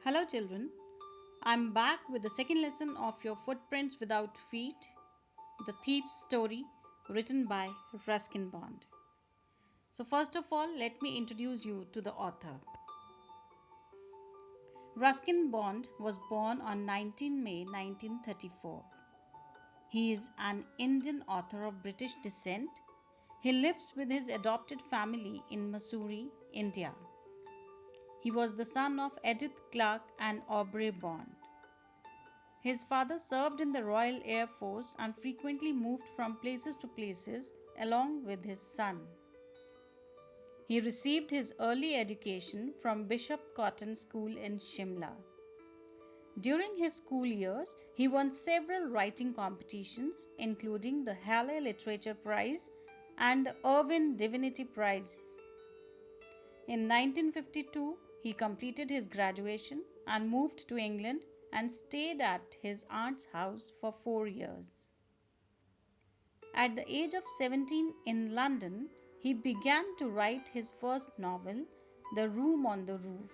Hello, children. I'm back with the second lesson of your Footprints Without Feet, The Thief's Story, written by Ruskin Bond. So, first of all, let me introduce you to the author. Ruskin Bond was born on 19 May 1934. He is an Indian author of British descent. He lives with his adopted family in Missouri, India. He was the son of Edith Clark and Aubrey Bond. His father served in the Royal Air Force and frequently moved from places to places along with his son. He received his early education from Bishop Cotton School in Shimla. During his school years, he won several writing competitions, including the Halle Literature Prize and the Irvine Divinity Prize. In 1952, he completed his graduation and moved to England and stayed at his aunt's house for 4 years. At the age of 17 in London, he began to write his first novel, The Room on the Roof.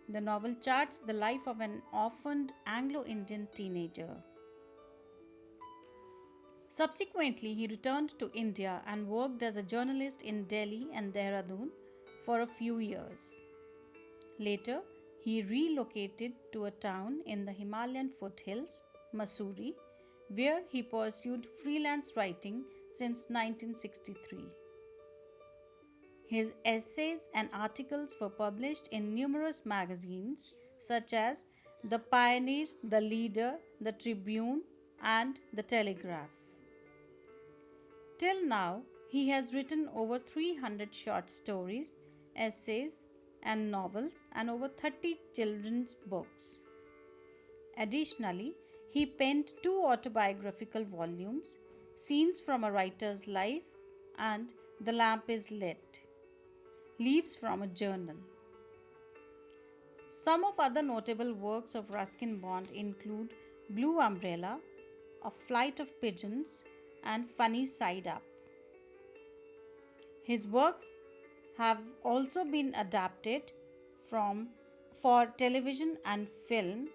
The novel charts the life of an orphaned Anglo-Indian teenager. Subsequently, he returned to India and worked as a journalist in Delhi and Dehradun for a few years. Later, he relocated to a town in the Himalayan foothills, Missouri, where he pursued freelance writing since 1963. His essays and articles were published in numerous magazines such as The Pioneer, The Leader, The Tribune, and The Telegraph. Till now, he has written over 300 short stories, essays, and novels, and over 30 children's books. Additionally, he penned 2 autobiographical volumes, Scenes from a Writer's Life and The Lamp is Lit, Leaves from a Journal. Some of other notable works of Ruskin Bond include Blue Umbrella, A Flight of Pigeons, and Funny Side Up. His works have also been adapted for television and film.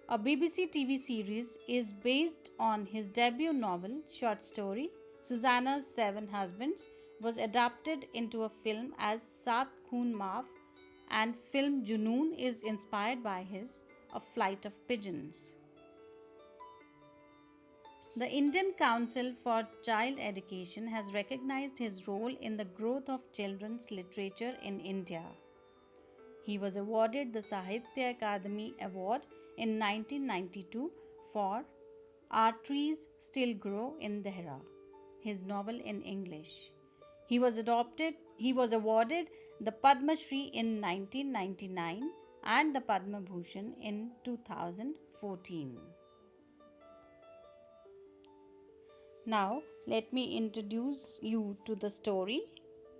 A BBC TV series is based on his debut novel, short story, Susanna's Seven Husbands, was adapted into a film as Saat Khoon Maaf, and film Junoon is inspired by his A Flight of Pigeons. The Indian Council for Child Education has recognized his role in the growth of children's literature in India. He was awarded the Sahitya Akademi Award in 1992 for Our Trees Still Grow in Dehra, his novel in English. He was awarded the Padma Shri in 1999 and the Padma Bhushan in 2014. Now, let me introduce you to the story.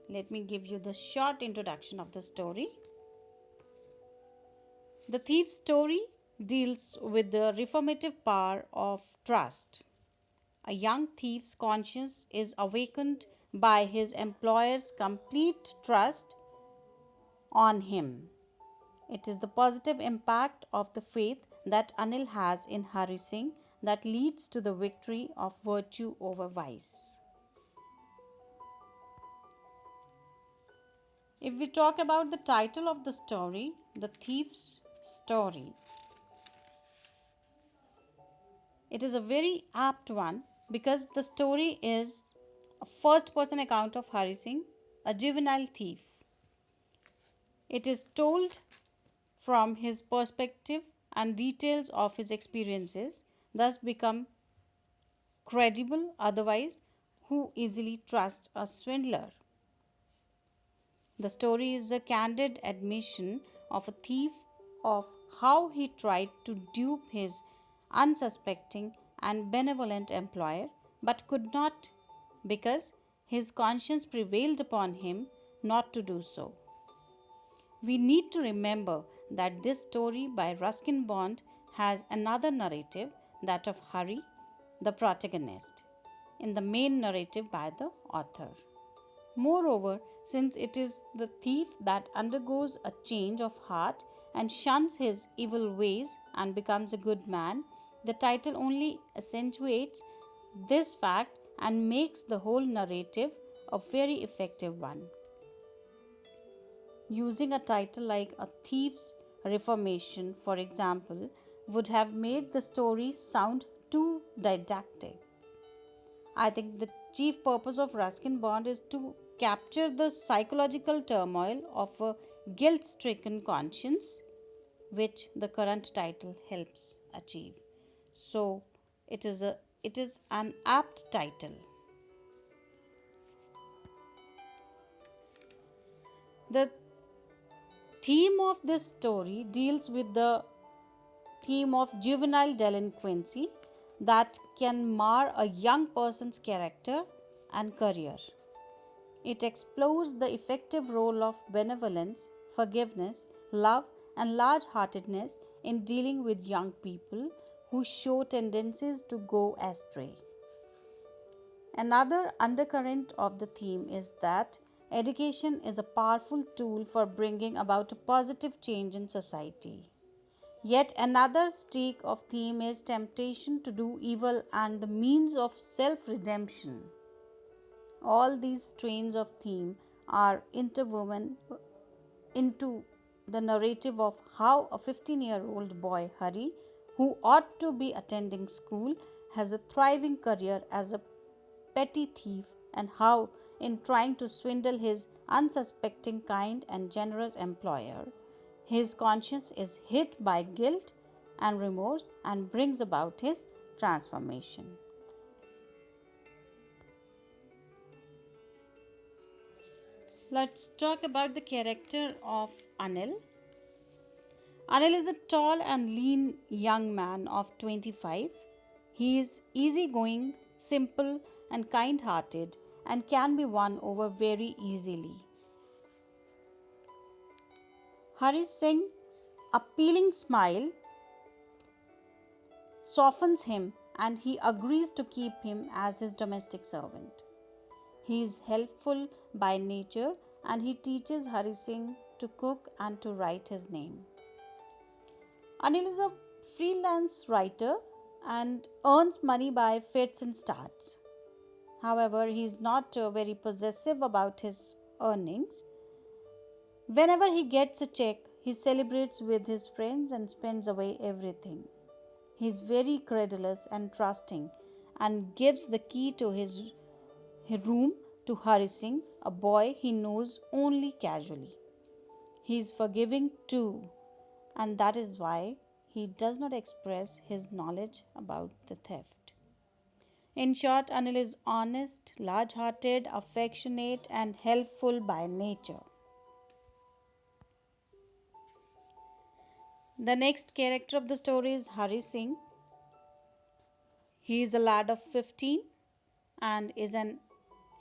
Let me give you the short introduction of the story. The Thief's Story deals with the reformative power of trust. A young thief's conscience is awakened by his employer's complete trust on him. It is the positive impact of the faith that Anil has in Hari Singh that leads to the victory of virtue over vice. If we talk about the title of the story, The Thief's Story, it is a very apt one because the story is a first person account of Hari Singh, a juvenile thief. It is told from his perspective and details of his experiences thus become credible, otherwise who easily trusts a swindler? The story is a candid admission of a thief of how he tried to dupe his unsuspecting and benevolent employer but could not because his conscience prevailed upon him not to do so. We need to remember that this story by Ruskin Bond has another narrative, that of Hari, the protagonist, in the main narrative by the author. Moreover, since it is the thief that undergoes a change of heart and shuns his evil ways and becomes a good man, the title only accentuates this fact and makes the whole narrative a very effective one. Using a title like A Thief's Reformation, for example, would have made the story sound too didactic. I think the chief purpose of Ruskin Bond is to capture the psychological turmoil of a guilt stricken conscience, which the current title helps achieve. So, it is an apt title. The theme of this story deals with the theme of juvenile delinquency that can mar a young person's character and career. It explores the effective role of benevolence, forgiveness, love, and large heartedness in dealing with young people who show tendencies to go astray. Another undercurrent of the theme is that education is a powerful tool for bringing about a positive change in society. Yet another streak of theme is temptation to do evil and the means of self redemption. All these strains of theme are interwoven into the narrative of how a 15-year-old boy, Hari, who ought to be attending school, has a thriving career as a petty thief, and how, in trying to swindle his unsuspecting, kind, and generous employer, his conscience is hit by guilt and remorse and brings about his transformation. Let's talk about the character of Anil. Anil is a tall and lean young man of 25. He is easygoing, simple, and kind hearted and can be won over very easily. Hari Singh's appealing smile softens him and he agrees to keep him as his domestic servant. He is helpful by nature and he teaches Hari Singh to cook and to write his name. Anil is a freelance writer and earns money by fits and starts. However, he is not very possessive about his earnings. Whenever he gets a check, he celebrates with his friends and spends away everything. He is very credulous and trusting and gives the key to his room to Hari Singh, a boy he knows only casually. He is forgiving too, and that is why he does not express his knowledge about the theft. In short, Anil is honest, large hearted, affectionate, and helpful by nature. The next character of the story is Hari Singh. He is a lad of 15 and is an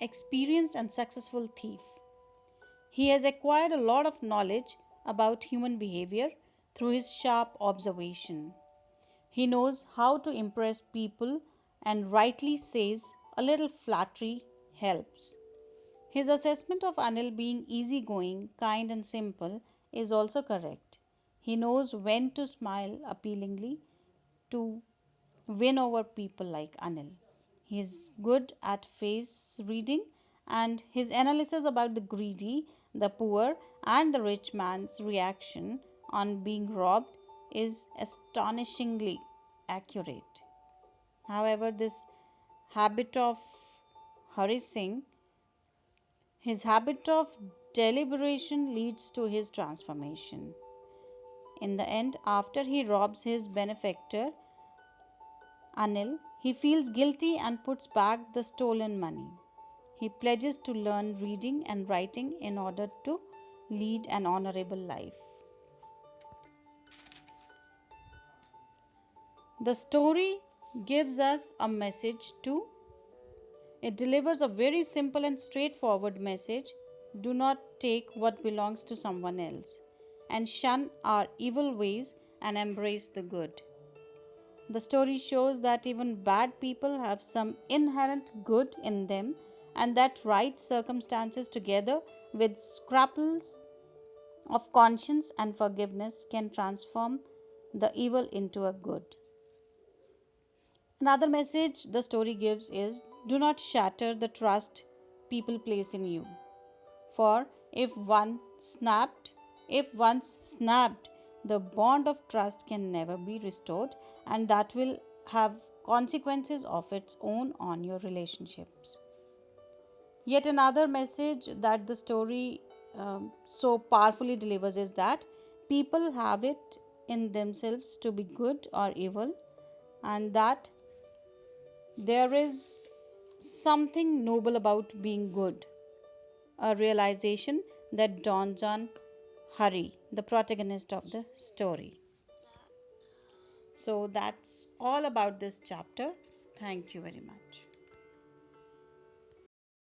experienced and successful thief. He has acquired a lot of knowledge about human behavior through his sharp observation. He knows how to impress people and rightly says a little flattery helps. His assessment of Anil being easygoing, kind, and simple is also correct. He knows when to smile appealingly to win over people like Anil. He is good at face reading, and his analysis about the greedy, the poor, and the rich man's reaction on being robbed is astonishingly accurate. However, this habit of Hari Singh, his habit of deliberation leads to his transformation. In the end, after he robs his benefactor, Anil, he feels guilty and puts back the stolen money. He pledges to learn reading and writing in order to lead an honorable life. The story gives us a message too. It delivers a very simple and straightforward message. Do not take what belongs to someone else, and shun our evil ways and embrace the good. The story shows that even bad people have some inherent good in them, and that right circumstances together with scruples of conscience and forgiveness can transform the evil into a good. Another message the story gives is do not shatter the trust people place in you. For if once snapped, the bond of trust can never be restored, and that will have consequences of its own on your relationships. Yet another message that the story so powerfully delivers is that people have it in themselves to be good or evil, and that there is something noble about being good, a realization that dawns on Hari, the protagonist of the story. So that's all about this chapter. Thank you very much.